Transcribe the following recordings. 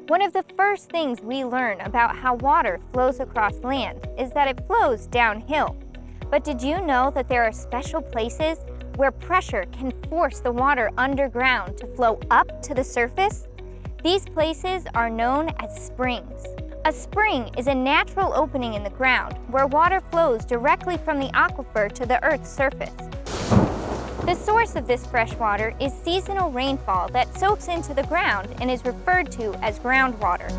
One of the first things we learn about how water flows across land is that it flows downhill. But did you know that there are special places where pressure can force the water underground to flow up to the surface? These places are known as springs. A spring is a natural opening in the ground where water flows directly from the aquifer to the Earth's surface. The source of this fresh water is seasonal rainfall that soaks into the ground and is referred to as groundwater.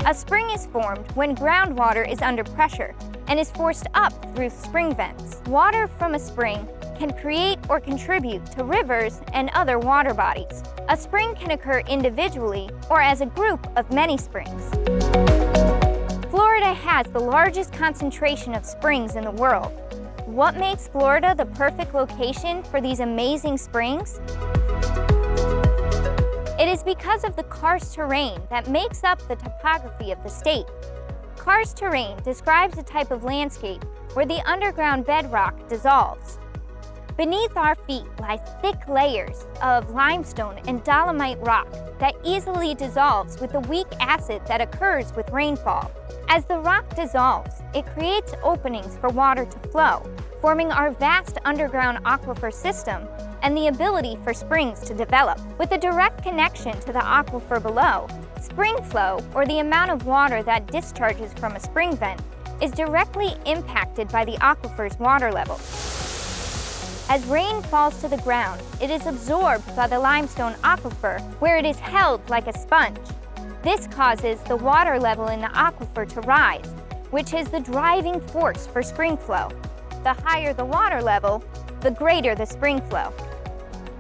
A spring is formed when groundwater is under pressure and is forced up through spring vents. Water from a spring can create or contribute to rivers and other water bodies. A spring can occur individually or as a group of many springs. Florida has the largest concentration of springs in the world. What makes Florida the perfect location for these amazing springs? It is because of the karst terrain that makes up the topography of the state. Karst terrain describes a type of landscape where the underground bedrock dissolves. Beneath our feet lie thick layers of limestone and dolomite rock that easily dissolves with the weak acid that occurs with rainfall. As the rock dissolves, it creates openings for water to flow, forming our vast underground aquifer system and the ability for springs to develop. With a direct connection to the aquifer below, spring flow, or the amount of water that discharges from a spring vent, is directly impacted by the aquifer's water level. As rain falls to the ground, it is absorbed by the limestone aquifer, where it is held like a sponge. This causes the water level in the aquifer to rise, which is the driving force for spring flow. The higher the water level, the greater the spring flow.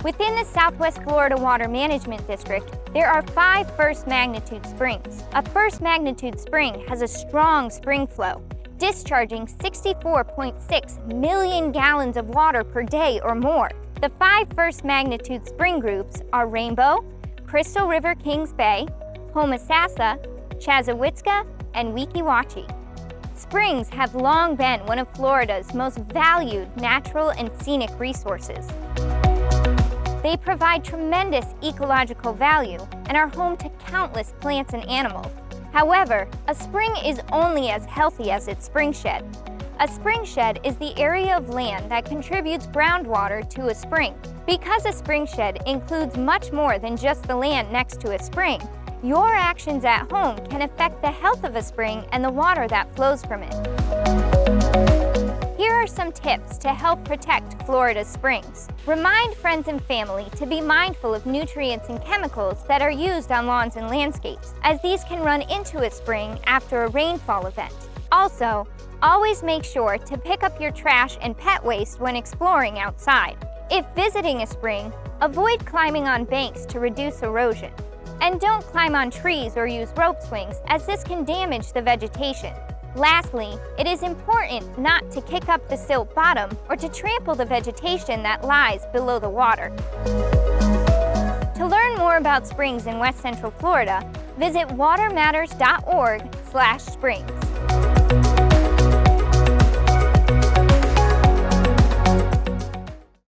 Within the Southwest Florida Water Management District, there are 5 first magnitude springs. A first magnitude spring has a strong spring flow, discharging 64.6 million gallons of water per day or more. The 5 first magnitude spring groups are Rainbow, Crystal River Kings Bay, Homosassa, Chassahowitzka, and Weeki Wachee. Springs have long been one of Florida's most valued natural and scenic resources. They provide tremendous ecological value and are home to countless plants and animals. However, a spring is only as healthy as its spring shed. A spring shed is the area of land that contributes groundwater to a spring. Because a spring shed includes much more than just the land next to a spring, your actions at home can affect the health of a spring and the water that flows from it. Here are some tips to help protect Florida's springs. Remind friends and family to be mindful of nutrients and chemicals that are used on lawns and landscapes, as these can run into a spring after a rainfall event. Also, always make sure to pick up your trash and pet waste when exploring outside. If visiting a spring, avoid climbing on banks to reduce erosion. And don't climb on trees or use rope swings, as this can damage the vegetation. Lastly, it is important not to kick up the silt bottom or to trample the vegetation that lies below the water. To learn more about springs in West Central Florida, visit watermatters.org/springs.